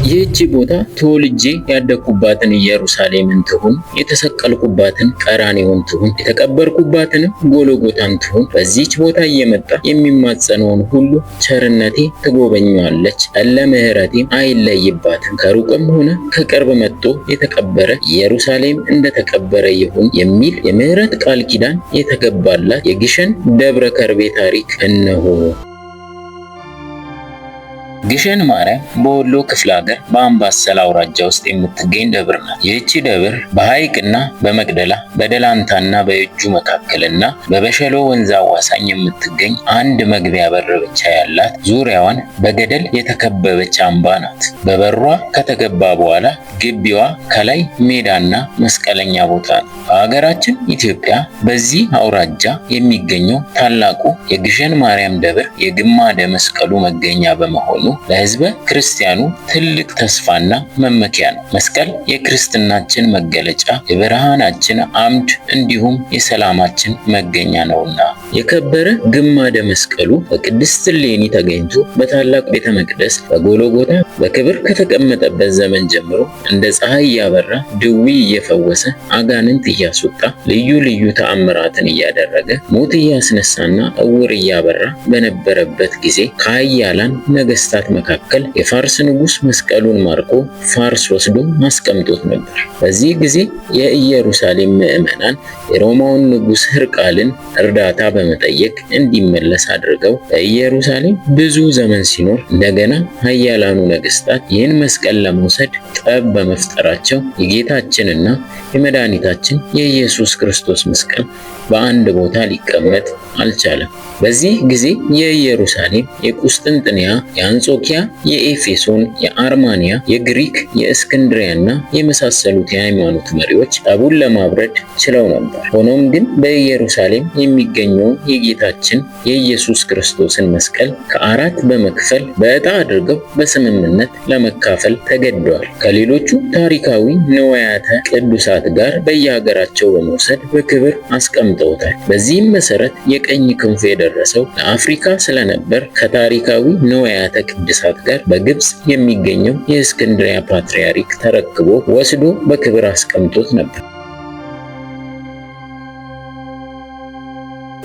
ይህች ቦታ ተወልጄ ያደግኩባትን ኢየሩሳሌምን ትሁን፣ የተሰቀልኩባትን ቀራንዮን ትሁን፣ የተቀበርኩባትንም ጎልጎታን ትሁን፣ በዚህች ቦታ እየመጣ የሚማጸነውን ሁሉ ቸርነቴ ትጎበኘዋለች፣ እለ ምሕረቴም አይለይባትም። ከሩቅም ሆነ ከቅርብ መጥቶ የተቀበረ ኢየሩሳሌም እንደተቀበረ ይሁን የሚል የምሕረት ቃል ኪዳን የተገባላት የግሸን ደብረ ከርቤ ታሪክ እነሆ። ግሸን ማርያም በወሎ ክፍለ ሀገር በአምባሰል አውራጃ ውስጥ የምትገኝ ደብር ናት። ይህቺ ደብር በሐይቅና በመቅደላ በደላንታና በየጁ መካከልና በበሸሎ ወንዝ አዋሳኝ የምትገኝ አንድ መግቢያ በር ብቻ ያላት ዙሪያዋን በገደል የተከበበች አምባ ናት። በበሯ ከተገባ በኋላ ግቢዋ ከላይ ሜዳና መስቀለኛ ቦታ ነው። በሀገራችን ኢትዮጵያ በዚህ አውራጃ የሚገኘው ታላቁ የግሸን ማርያም ደብር የግማደ መስቀሉ መገኛ በመሆኑ ለሕዝበ ክርስቲያኑ ትልቅ ተስፋና መመኪያ ነው። መስቀል የክርስትናችን መገለጫ፣ የብርሃናችን አምድ እንዲሁም የሰላማችን መገኛ ነውና የከበረ ግማደ መስቀሉ በቅድስት እሌኒ ተገኝቶ በታላቅ ቤተ መቅደስ በጎልጎታ በክብር ከተቀመጠበት ዘመን ጀምሮ እንደ ፀሐይ እያበራ ድዊ እየፈወሰ አጋንንት እያስወጣ ልዩ ልዩ ተአምራትን እያደረገ ሞት እያስነሳና እውር እያበራ በነበረበት ጊዜ ከኃያላን ነገስታት መካከል የፋርስ ንጉስ መስቀሉን ማርኮ ፋርስ ወስዶ ማስቀምጦት ነበር። በዚህ ጊዜ የኢየሩሳሌም ምዕመናን የሮማውን ንጉስ ሕርቃልን እርዳታ በመጠየቅ እንዲመለስ አድርገው በኢየሩሳሌም ብዙ ዘመን ሲኖር እንደገና ኃያላኑ ነገስታት ይህን መስቀል ለመውሰድ ጠብ በመፍጠራቸው የጌታችንና የመድኃኒታችን የኢየሱስ ክርስቶስ መስቀል በአንድ ቦታ ሊቀመጥ አልቻለም። በዚህ ጊዜ የኢየሩሳሌም፣ የቁስጥንጥንያ፣ የአንጾኪያ፣ የኤፌሶን፣ የአርማንያ፣ የግሪክ፣ የእስክንድሪያና የመሳሰሉት የሃይማኖት መሪዎች ጠቡን ለማብረድ ችለው ነበር። ሆኖም ግን በኢየሩሳሌም የሚገኘውን የጌታችን የኢየሱስ ክርስቶስን መስቀል ከአራት በመክፈል በዕጣ አድርገው በስምምነት ለመካፈል ተገደዋል። ከሌሎቹ ታሪካዊ ንዋያተ ቅዱሳት ጋር በየሀገራቸው በመውሰድ በክብር አስቀምጠውታል። በዚህም መሰረት የቀኝ ክንፉ የደረሰው ለአፍሪካ ስለነበር ከታሪካዊ ንዋያተ ቅዱሳት ጋር በግብጽ የሚገኘው የእስክንድሪያ ፓትርያርክ ተረክቦ ወስዶ በክብር አስቀምጦት ነበር።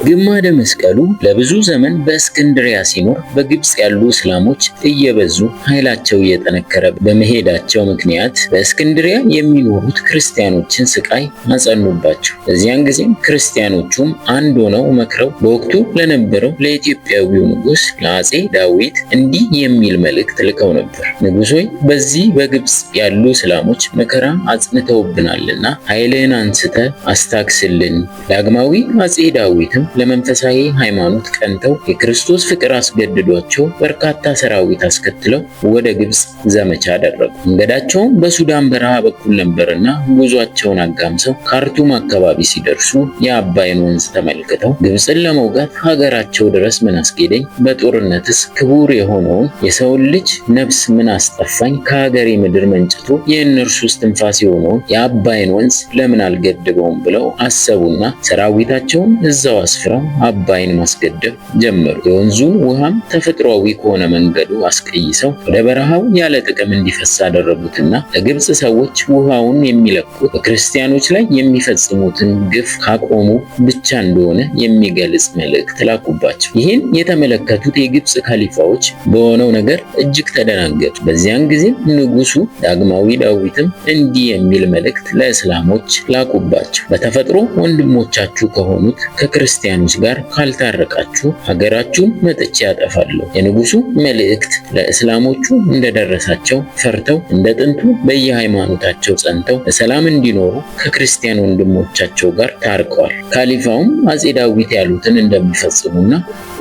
ግማደ መስቀሉ ለብዙ ዘመን በእስክንድሪያ ሲኖር በግብጽ ያሉ እስላሞች እየበዙ ኃይላቸው እየጠነከረ በመሄዳቸው ምክንያት በእስክንድሪያ የሚኖሩት ክርስቲያኖችን ስቃይ አጸኑባቸው። በዚያን ጊዜም ክርስቲያኖቹም አንድ ሆነው መክረው በወቅቱ ለነበረው ለኢትዮጵያዊው ንጉስ ለአጼ ዳዊት እንዲህ የሚል መልእክት ልከው ነበር። ንጉሥ ሆይ፣ በዚህ በግብጽ ያሉ እስላሞች መከራ አጽንተውብናልና ኃይልህን አንስተ አስታክስልን። ዳግማዊ አጼ ዳዊትም ለመንፈሳዊ ሃይማኖት ቀንተው የክርስቶስ ፍቅር አስገድዷቸው በርካታ ሰራዊት አስከትለው ወደ ግብጽ ዘመቻ አደረጉ። መንገዳቸውም በሱዳን በረሃ በኩል ነበርና ጉዟቸውን አጋምሰው ካርቱም አካባቢ ሲደርሱ የአባይን ወንዝ ተመልክተው ግብጽን ለመውጋት ሀገራቸው ድረስ ምን አስኬደኝ፣ በጦርነትስ ክቡር የሆነውን የሰውን ልጅ ነፍስ ምን አስጠፋኝ፣ ከሀገሬ ምድር መንጭቶ የእነርሱ እስትንፋስ የሆነውን የአባይን ወንዝ ለምን አልገድበውም ብለው አሰቡና ሰራዊታቸውን እዛው አስፍረው አባይን ማስገደብ ጀመሩ። የወንዙን ውሃም ተፈጥሯዊ ከሆነ መንገዱ አስቀይሰው ወደ በረሃው ያለ ጥቅም እንዲፈስ አደረጉትና ለግብጽ ሰዎች ውሃውን የሚለቁት በክርስቲያኖች ላይ የሚፈጽሙትን ግፍ ካቆሙ ብቻ እንደሆነ የሚገልጽ መልእክት ላኩባቸው። ይህን የተመለከቱት የግብጽ ካሊፋዎች በሆነው ነገር እጅግ ተደናገጡ። በዚያን ጊዜ ንጉሱ ዳግማዊ ዳዊትም እንዲህ የሚል መልእክት ለእስላሞች ላኩባቸው። በተፈጥሮ ወንድሞቻችሁ ከሆኑት ከክርስቲያኖች ጋር ካልታረቃችሁ ሀገራችሁን መጥቼ ያጠፋለሁ። የንጉሱ መልእክት ለእስላሞቹ እንደደረሳቸው ፈርተው እንደ ጥንቱ በየሃይማኖታቸው ጸንተው በሰላም እንዲኖሩ ከክርስቲያን ወንድሞቻቸው ጋር ታርቀዋል። ካሊፋውም አጼ ዳዊት ያሉትን እንደሚፈጽሙና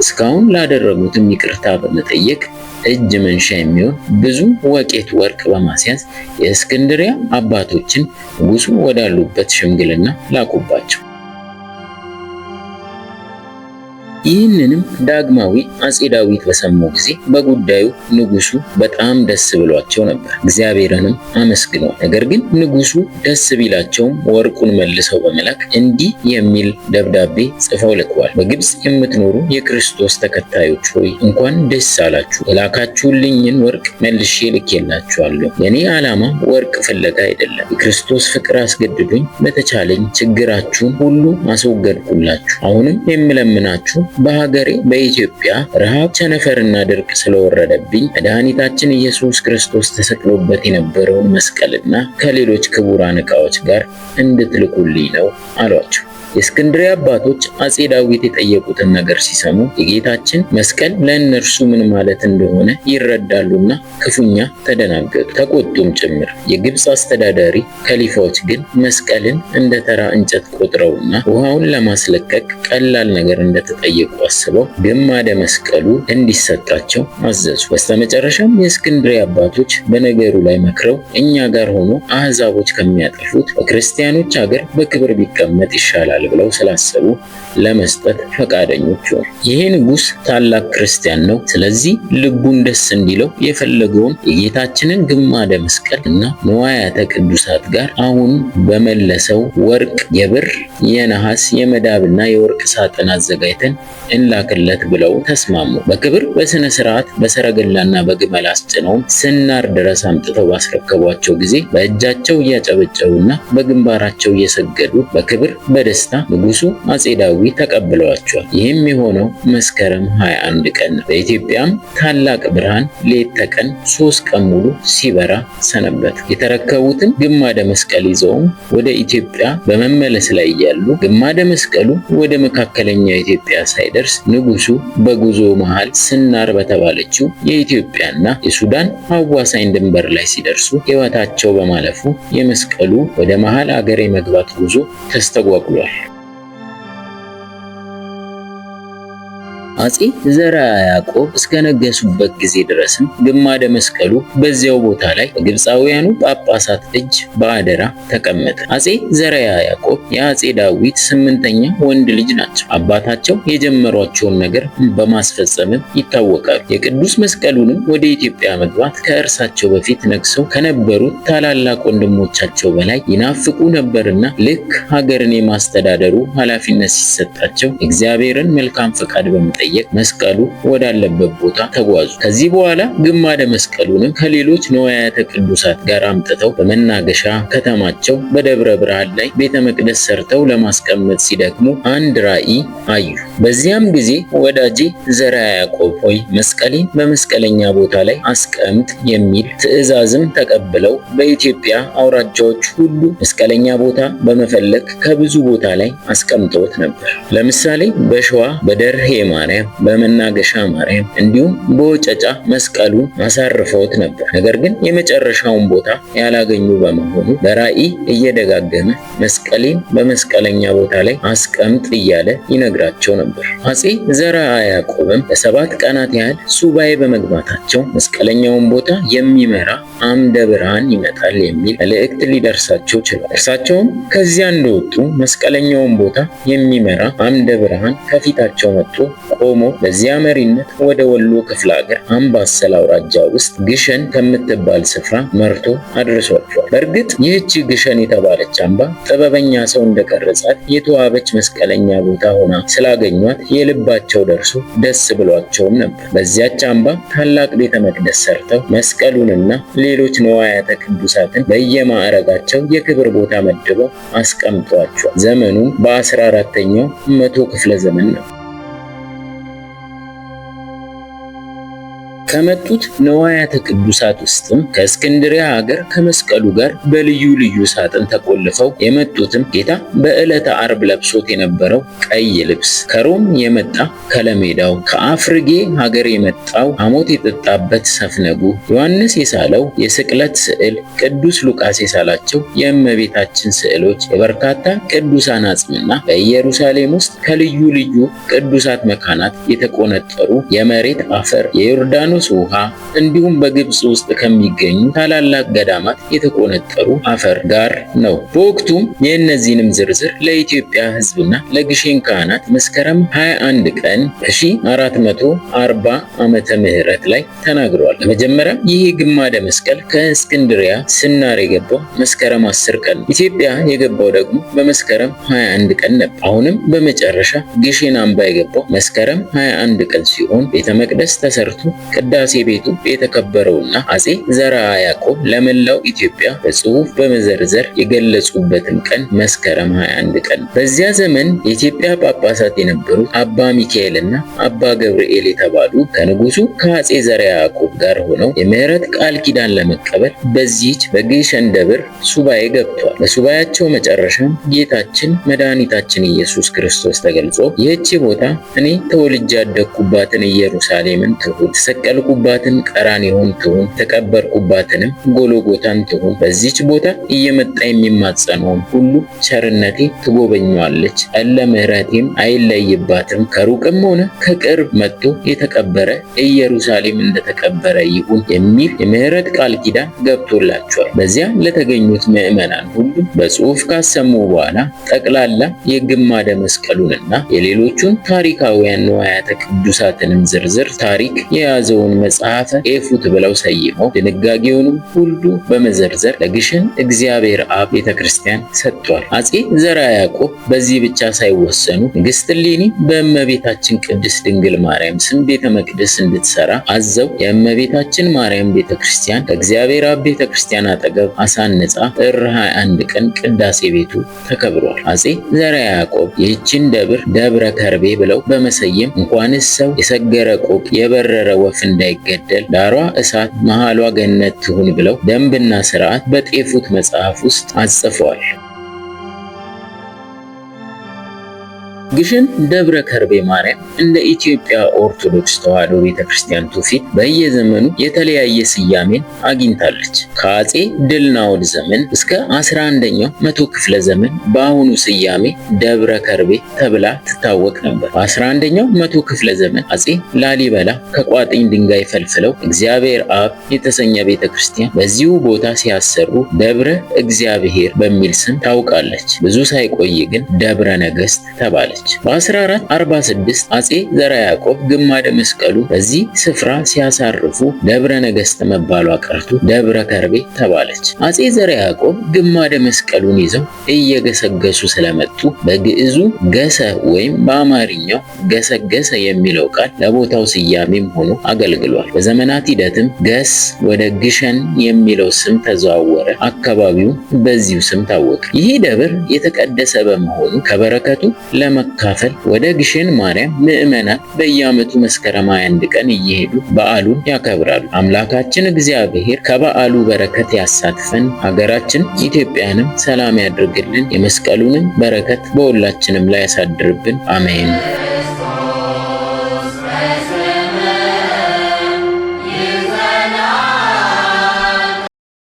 እስካሁን ላደረጉትም ይቅርታ በመጠየቅ እጅ መንሻ የሚሆን ብዙ ወቄት ወርቅ በማስያዝ የእስክንድሪያ አባቶችን ንጉሱ ወዳሉበት ሽምግልና ላኩባቸው። ይህንንም ዳግማዊ አጼ ዳዊት በሰሙ ጊዜ በጉዳዩ ንጉሱ በጣም ደስ ብሏቸው ነበር። እግዚአብሔርንም አመስግነዋል። ነገር ግን ንጉሱ ደስ ቢላቸውም ወርቁን መልሰው በመላክ እንዲህ የሚል ደብዳቤ ጽፈው ልከዋል። በግብጽ የምትኖሩ የክርስቶስ ተከታዮች ሆይ እንኳን ደስ አላችሁ። የላካችሁልኝን ወርቅ መልሼ ልኬላችኋለሁ። የኔ ዓላማ ወርቅ ፍለጋ አይደለም። የክርስቶስ ፍቅር አስገድዶኝ በተቻለኝ ችግራችሁን ሁሉ አስወገድኩላችሁ። አሁንም የምለምናችሁ በሀገሬ በኢትዮጵያ ረሃብ፣ ቸነፈርና ድርቅ ስለወረደብኝ መድኃኒታችን ኢየሱስ ክርስቶስ ተሰቅሎበት የነበረውን መስቀልና ከሌሎች ክቡራን ዕቃዎች ጋር እንድትልኩልኝ ነው አሏቸው። የእስክንድርያ አባቶች አጼ ዳዊት የጠየቁትን ነገር ሲሰሙ የጌታችን መስቀል ለእነርሱ ምን ማለት እንደሆነ ይረዳሉና ክፉኛ ተደናገጡ፣ ተቆጡም ጭምር። የግብፅ አስተዳዳሪ ከሊፋዎች ግን መስቀልን እንደ ተራ እንጨት ቆጥረውና ውሃውን ለማስለቀቅ ቀላል ነገር እንደተጠየቁ አስበው ግማደ መስቀሉ እንዲሰጣቸው አዘዙ። በስተመጨረሻም የእስክንድርያ አባቶች በነገሩ ላይ መክረው እኛ ጋር ሆኖ አህዛቦች ከሚያጠፉት በክርስቲያኖች ሀገር በክብር ቢቀመጥ ይሻላል ብለው ስላሰቡ ለመስጠት ፈቃደኞች ሆኑ። ይሄ ንጉስ ታላቅ ክርስቲያን ነው። ስለዚህ ልቡን ደስ እንዲለው የፈለገውን የጌታችንን ግማደ መስቀል እና ንዋያተ ቅዱሳት ጋር አሁን በመለሰው ወርቅ፣ የብር፣ የነሐስ፣ የመዳብና የወርቅ ሳጥን አዘጋጅተን እንላክለት ብለው ተስማሙ። በክብር በስነ ስርዓት በሰረገላና በግመል አስጭነው ስናር ድረስ አምጥተው ባስረከቧቸው ጊዜ በእጃቸው እያጨበጨቡና በግንባራቸው እየሰገዱ በክብር በደስታ ንጉሱ አጼ ዳዊት ተቀብለዋቸዋል። ይህም የሆነው መስከረም 21 ቀን ነው። በኢትዮጵያም ታላቅ ብርሃን ሌት ተቀን 3 ቀን ሙሉ ሲበራ ሰነበት። የተረከቡትን ግማደ መስቀል ይዘውም ወደ ኢትዮጵያ በመመለስ ላይ እያሉ ግማደ መስቀሉ ወደ መካከለኛ ኢትዮጵያ ሳይደርስ ንጉሱ በጉዞ መሃል ስናር በተባለችው የኢትዮጵያና የሱዳን አዋሳኝ ድንበር ላይ ሲደርሱ ሕይወታቸው በማለፉ የመስቀሉ ወደ መሃል አገር የመግባት ጉዞ ተስተጓጉሏል። አጼ ዘርዓ ያዕቆብ እስከነገሱበት ጊዜ ድረስም ግማደ መስቀሉ በዚያው ቦታ ላይ በግብፃውያኑ ጳጳሳት እጅ በአደራ ተቀመጠ። አጼ ዘርዓ ያዕቆብ የአጼ ዳዊት 8ኛ ወንድ ልጅ ናቸው። አባታቸው የጀመሯቸውን ነገር በማስፈጸምም ይታወቃሉ። የቅዱስ መስቀሉንም ወደ ኢትዮጵያ መግባት ከእርሳቸው በፊት ነግሰው ከነበሩት ታላላቅ ወንድሞቻቸው በላይ ይናፍቁ ነበርና ልክ ሀገርን የማስተዳደሩ ኃላፊነት ሲሰጣቸው እግዚአብሔርን መልካም ፈቃድ በመጠየቅ መስቀሉ ወዳለበት ቦታ ተጓዙ። ከዚህ በኋላ ግማደ መስቀሉንም ከሌሎች ንዋያተ ቅዱሳት ጋር አምጥተው በመናገሻ ከተማቸው በደብረ ብርሃን ላይ ቤተ መቅደስ ሰርተው ለማስቀመጥ ሲደክሙ አንድ ራእይ አዩ። በዚያም ጊዜ ወዳጄ ዘርዓ ያዕቆብ ሆይ መስቀሌን በመስቀለኛ ቦታ ላይ አስቀምጥ የሚል ትእዛዝም ተቀብለው በኢትዮጵያ አውራጃዎች ሁሉ መስቀለኛ ቦታ በመፈለግ ከብዙ ቦታ ላይ አስቀምጠውት ነበር። ለምሳሌ በሸዋ በደርሄ ማርያም፣ በመናገሻ ማርያም እንዲሁም በወጨጫ መስቀሉን አሳርፈውት ነበር። ነገር ግን የመጨረሻውን ቦታ ያላገኙ በመሆኑ በራእይ እየደጋገመ መስቀሌን በመስቀለኛ ቦታ ላይ አስቀምጥ እያለ ይነግራቸው ነበር። አጼ ዘርዓ ያዕቆብም ለ7 ቀናት ያህል ሱባኤ በመግባታቸው መስቀለኛውን ቦታ የሚመራ አምደ ብርሃን ይመጣል የሚል መልእክት ሊደርሳቸው ችሏል። እርሳቸውም ከዚያ እንደወጡ መስቀለኛውን ቦታ የሚመራ አምደ ብርሃን ከፊታቸው መጥቶ ቆሞ በዚያ መሪነት ወደ ወሎ ክፍለ ሀገር አምባሰል አውራጃ ውስጥ ግሸን ከምትባል ስፍራ መርቶ አድርሷቸዋል። በእርግጥ ይህቺ ግሸን የተባለች አምባ ጥበበኛ ሰው እንደቀረጻት የተዋበች መስቀለኛ ቦታ ሆና ስላገኟት የልባቸው ደርሶ ደስ ብሏቸውም ነበር። በዚያች አምባ ታላቅ ቤተ መቅደስ ሰርተው መስቀሉንና ሌሎች ንዋያተ ቅዱሳትን በየማዕረጋቸው የክብር ቦታ መድበው አስቀምጧቸዋል። ዘመኑ በ14ኛው መቶ ክፍለ ዘመን ነው። ከመጡት ንዋያተ ቅዱሳት ውስጥም ከእስክንድርያ ሀገር ከመስቀሉ ጋር በልዩ ልዩ ሳጥን ተቆልፈው የመጡትም ጌታ በዕለተ ዓርብ ለብሶት የነበረው ቀይ ልብስ፣ ከሮም የመጣ ከለሜዳው፣ ከአፍርጌ ሀገር የመጣው ሐሞት የጠጣበት ሰፍነጉ፣ ዮሐንስ የሳለው የስቅለት ስዕል፣ ቅዱስ ሉቃስ የሳላቸው የእመቤታችን ስዕሎች፣ የበርካታ ቅዱሳን አጽምና በኢየሩሳሌም ውስጥ ከልዩ ልዩ ቅዱሳት መካናት የተቆነጠሩ የመሬት አፈር፣ የዮርዳኖስ በዮርዳኖስ ውሃ እንዲሁም በግብፅ ውስጥ ከሚገኙ ታላላቅ ገዳማት የተቆነጠሩ አፈር ጋር ነው። በወቅቱም የእነዚህንም ዝርዝር ለኢትዮጵያ ሕዝብና ለግሼን ካህናት መስከረም 21 ቀን በ1440 ዓመተ ምህረት ላይ ተናግረዋል። በመጀመሪያ ይህ ግማደ መስቀል ከእስክንድሪያ ስናር የገባው መስከረም 10 ቀን፣ ኢትዮጵያ የገባው ደግሞ በመስከረም 21 ቀን ነበር። አሁንም በመጨረሻ ግሼን አምባ የገባው መስከረም 21 ቀን ሲሆን ቤተ መቅደስ ተሰርቶ ቅዳሴ ቤቱ የተከበረውና አጼ ዘርዓ ያዕቆብ ለመላው ኢትዮጵያ በጽሑፍ በመዘርዘር የገለጹበትን ቀን መስከረም 21 ቀን። በዚያ ዘመን የኢትዮጵያ ጳጳሳት የነበሩት አባ ሚካኤልና አባ ገብርኤል የተባሉ ከንጉሱ ከአጼ ዘርዓ ያዕቆብ ጋር ሆነው የምህረት ቃል ኪዳን ለመቀበል በዚህች በግሸን ደብር ሱባኤ ገብቷል። በሱባኤያቸው መጨረሻም ጌታችን መድኃኒታችን ኢየሱስ ክርስቶስ ተገልጾ ይህች ቦታ እኔ ተወልጄ ያደግኩባትን ኢየሩሳሌምን ትሁን፣ የተሰቀልኩባትን ቀራንዮን ትሁን፣ የተቀበርኩባትንም ጎልጎታን ትሁን፣ በዚች ቦታ እየመጣ የሚማጸነውን ሁሉ ቸርነቴ ትጎበኘዋለች፣ እለ ምሕረቴም አይለይባትም፣ ከሩቅም ሆነ ከቅርብ መጥቶ የተቀበረ ኢየሩሳሌም እንደተቀበረ ይሁን የሚል የምህረት ቃል ኪዳን ገብቶላቸዋል። በዚያ ለተገኙት ምዕመናን ሁሉ በጽሑፍ ካሰሙ በኋላ ጠቅላላ የግማደ መስቀሉንና የሌሎቹን ታሪካውያን ንዋያተ ቅዱሳትንም ዝርዝር ታሪክ የያዘውን መጽሐፈ ኤፉት ብለው ሰይመው ድንጋጌውንም ሁሉ በመዘርዘር ለግሸን እግዚአብሔር አብ ቤተክርስቲያን ሰጥቷል። አጼ ዘርዓ ያዕቆብ በዚህ ብቻ ሳይወሰኑ ንግሥት እሌኒ በእመቤታችን ቅድስት ድንግል ማርያም ስም ቤተ መቅደስ እንድትሰራ አዘው የእመቤታችን ማርያም ቤተክርስቲያን ከእግዚአብሔር አብ ቤተክርስቲያን አጠገብ አሳንጻ ጥር 21 ቀን ቅዳሴ ቤቱ ተከብሯል። አጼ ዘርዓ ያዕቆብ ይህችን ደብር ደብረ ከርቤ ብለው በመሰየም እንኳንስ ሰው የሰገረ ቆቅ የበረረ ወፍ እንዳይገደል ዳሯ እሳት መሃሏ ገነት ትሁን ብለው ደንብና ሥርዓት በጤፉት መጽሐፍ ውስጥ አጽፈዋል። ግሸን ደብረ ከርቤ ማርያም እንደ ኢትዮጵያ ኦርቶዶክስ ተዋሕዶ ቤተክርስቲያን ትውፊት በየዘመኑ የተለያየ ስያሜን አግኝታለች። ከአጼ ድል ናኦድ ዘመን እስከ 11ኛው መቶ ክፍለ ዘመን በአሁኑ ስያሜ ደብረ ከርቤ ተብላ ትታወቅ ነበር። በ11ኛው መቶ ክፍለ ዘመን አጼ ላሊበላ ከቋጥኝ ድንጋይ ፈልፍለው እግዚአብሔር አብ የተሰኘ ቤተክርስቲያን በዚሁ ቦታ ሲያሰሩ ደብረ እግዚአብሔር በሚል ስም ታውቃለች። ብዙ ሳይቆይ ግን ደብረ ነገሥት ተባለች። በ1446 አጼ ዘርዓ ያዕቆብ ግማደ መስቀሉ በዚህ ስፍራ ሲያሳርፉ ደብረ ነገሥት መባሏ ቀርቶ ደብረ ከርቤ ተባለች። አጼ ዘርዓ ያዕቆብ ግማደ መስቀሉን ይዘው እየገሰገሱ ስለመጡ በግዕዙ ገሰ ወይም በአማርኛው ገሰገሰ የሚለው ቃል ለቦታው ስያሜም ሆኖ አገልግሏል። በዘመናት ሂደትም ገስ ወደ ግሸን የሚለው ስም ተዘዋወረ። አካባቢው በዚሁ ስም ታወቀ። ይህ ደብር የተቀደሰ በመሆኑ ከበረከቱ ለመካፈል ወደ ግሸን ማርያም ምዕመናን በየዓመቱ መስከረም 21 ቀን እየሄዱ በዓሉን ያከብራሉ። አምላካችን እግዚአብሔር ከበዓሉ በረከት ያሳትፈን፣ ሀገራችን ኢትዮጵያንም ሰላም ያድርግልን፣ የመስቀሉንም በረከት በሁላችንም ላይ ያሳድርብን። አሜን።